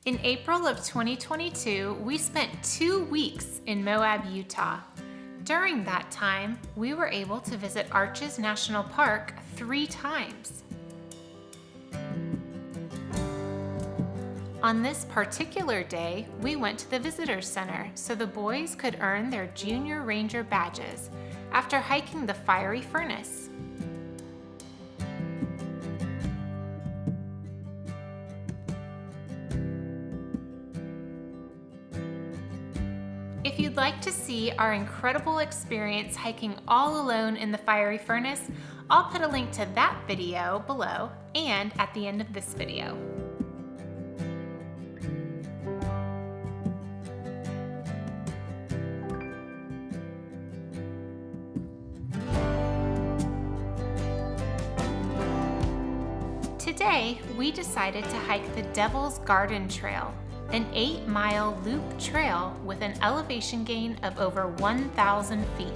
In April of 2022, we spent 2 weeks in Moab, Utah. During that time, we were able to visit Arches National Park 3 times. On this particular day, we went to the visitor center so the boys could earn their Junior Ranger badges after hiking the fiery furnace. If you'd like to see our incredible experience hiking all alone in the fiery furnace, I'll put a link to that video below and at the end of this video. Today, we decided to hike the Devil's Garden Trail, an 8-mile loop trail with an elevation gain of over 1,000 feet.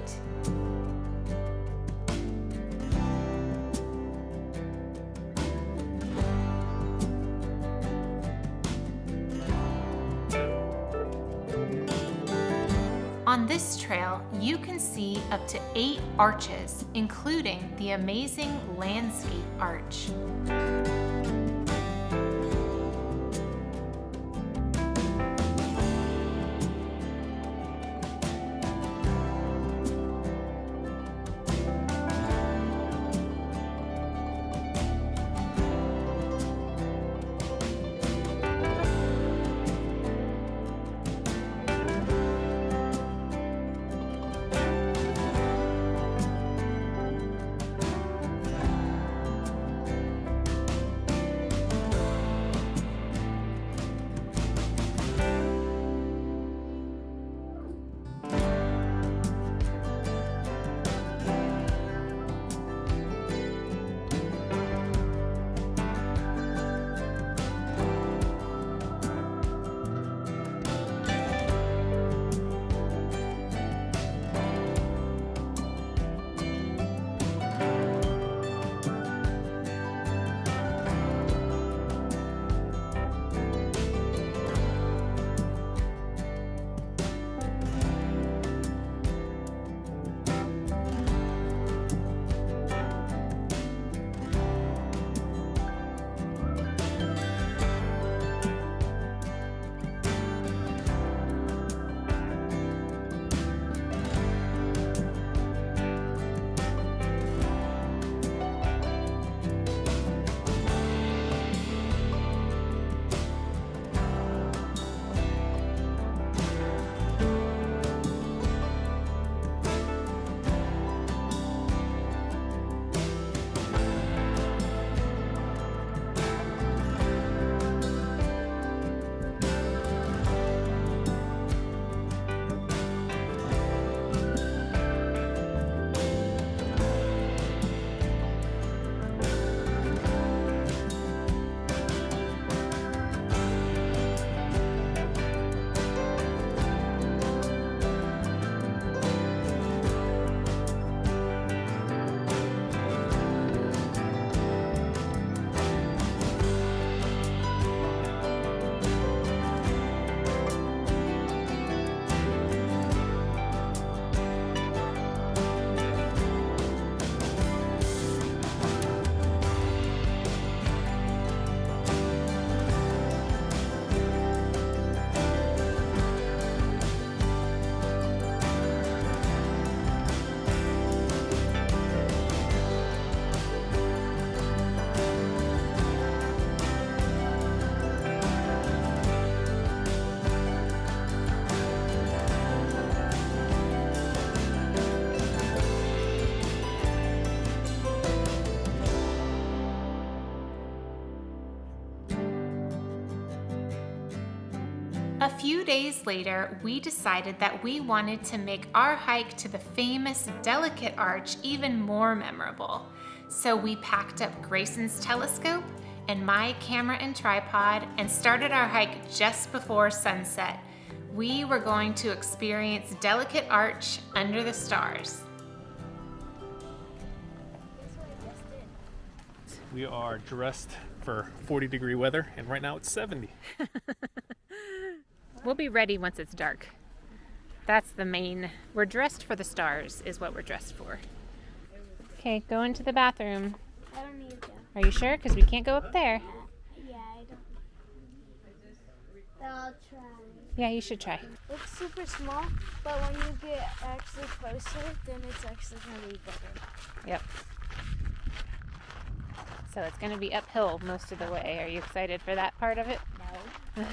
On this trail, you can see up to 8 arches, including the amazing landscape arch. A few days later, we decided that we wanted to make our hike to the famous Delicate Arch even more memorable. So we packed up Grayson's telescope and my camera and tripod and started our hike just before sunset. We were going to experience Delicate Arch under the stars. We are dressed for 40-degree weather, and right now it's 70. We'll be ready once it's dark. That's the main. We're dressed for the stars, is what we're dressed for. Okay, go into the bathroom. I don't need to. Are you sure? Because we can't go up there. Yeah, I don't. But I'll try. Yeah, you should try. It's super small, but when you get actually closer, then it's actually going to be bigger. Yep. So it's going to be uphill most of the way. Are you excited for that part of it? No.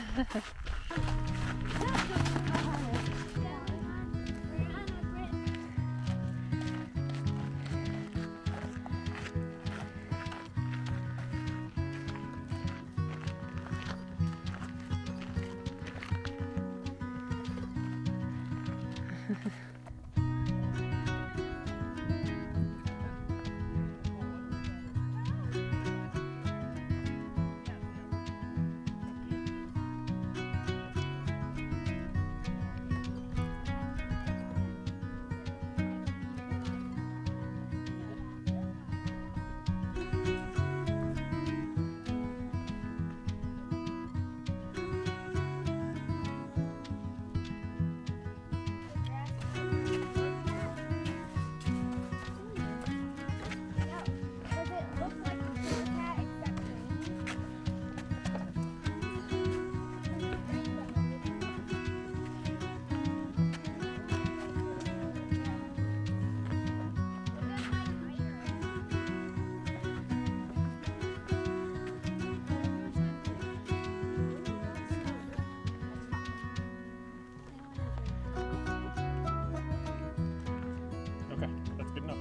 Okay, that's good enough.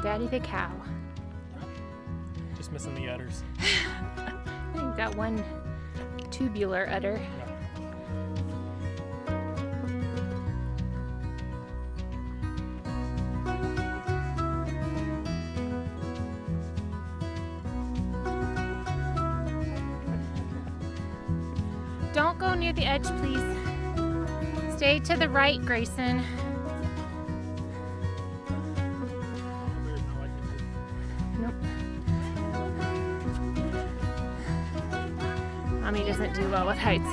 Daddy the cow. Just missing the udders. I think got one tubular udder. Yeah. Don't go near the edge, please. Stay to the right, Grayson. Nope. Mommy doesn't do well with heights.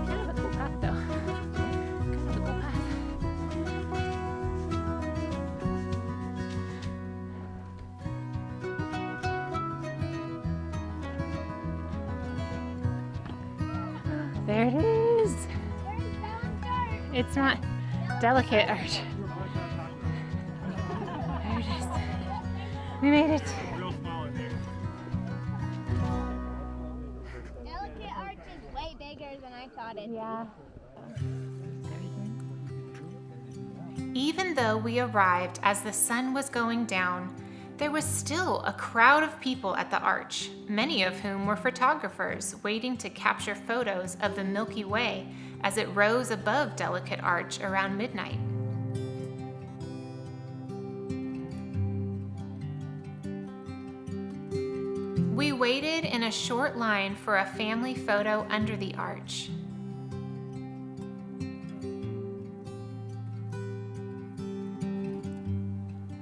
Kind of a cool path, though. Kind of a cool path. There it is. It's not delicate art. There it is. We made it. Real small in there. Delicate arch is way bigger than I thought it. Yeah. Even though we arrived as the sun was going down, there was still a crowd of people at the arch, many of whom were photographers waiting to capture photos of the Milky Way as it rose above Delicate Arch around midnight. We waited in a short line for a family photo under the arch.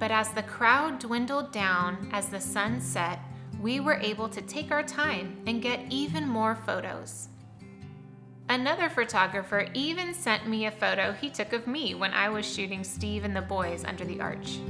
But as the crowd dwindled down as the sun set, we were able to take our time and get even more photos. Another photographer even sent me a photo he took of me when I was shooting Steve and the boys under the arch.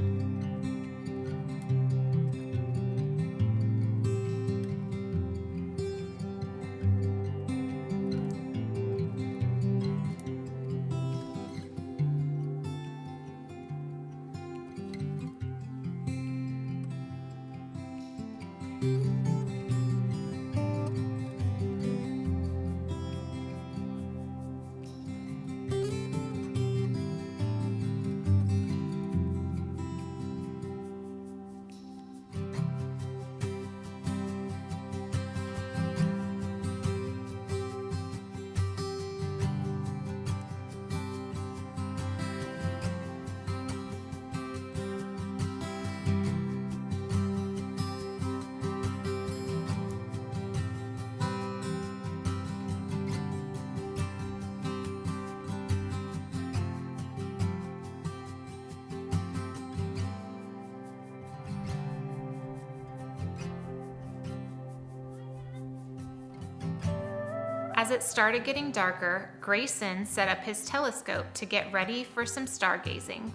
As it started getting darker, Grayson set up his telescope to get ready for some stargazing.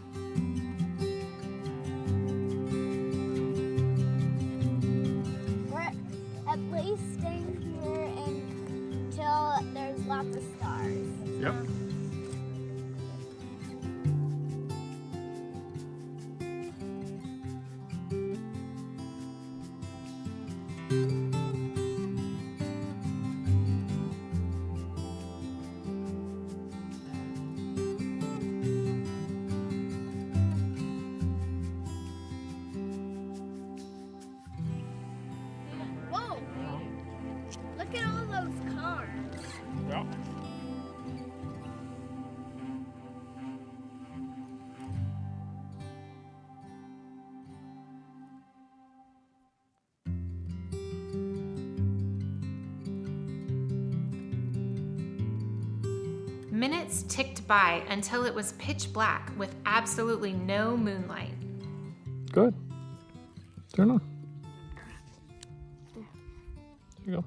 We're at least staying here until there's lots of stars. Yep. Whoa! Look at all those cars. Yep. Minutes ticked by until it was pitch black with absolutely no moonlight. Good. Turn on. There you go.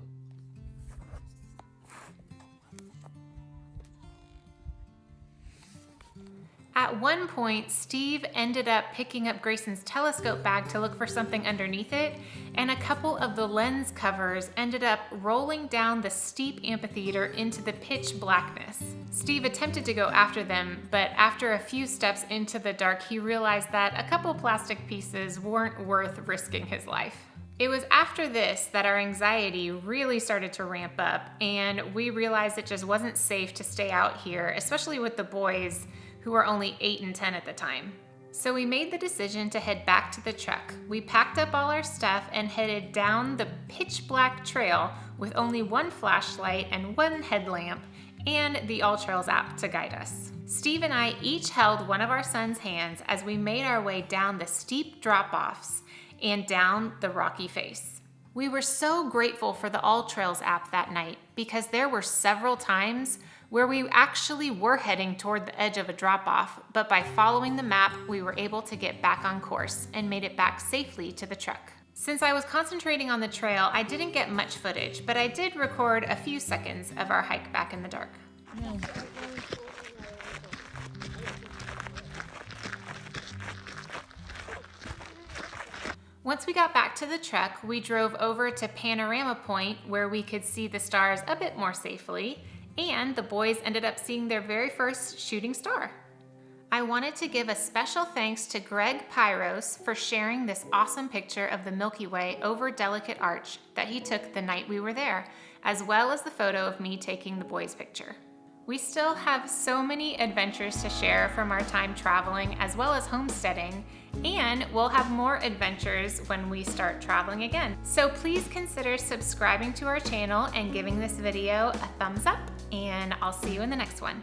At one point, Steve ended up picking up Grayson's telescope bag to look for something underneath it, and a couple of the lens covers ended up rolling down the steep amphitheater into the pitch blackness. Steve attempted to go after them, but after a few steps into the dark, he realized that a couple plastic pieces weren't worth risking his life. It was after this that our anxiety really started to ramp up, and we realized it just wasn't safe to stay out here, especially with the boys who were only 8 and 10 at the time. So we made the decision to head back to the truck. We packed up all our stuff and headed down the pitch black trail with only one flashlight and one headlamp and the All Trails app to guide us. Steve and I each held one of our sons' hands as we made our way down the steep drop-offs and down the rocky face. We were so grateful for the All Trails app that night because there were several times where we actually were heading toward the edge of a drop-off, but by following the map, we were able to get back on course and made it back safely to the truck. Since I was concentrating on the trail, I didn't get much footage, but I did record a few seconds of our hike back in the dark. Once we got back to the truck, we drove over to Panorama Point where we could see the stars a bit more safely, and the boys ended up seeing their very first shooting star. I wanted to give a special thanks to Greg Pyros for sharing this awesome picture of the Milky Way over Delicate Arch that he took the night we were there, as well as the photo of me taking the boys' picture. We still have so many adventures to share from our time traveling as well as homesteading, and we'll have more adventures when we start traveling again. So please consider subscribing to our channel and giving this video a thumbs up, and I'll see you in the next one.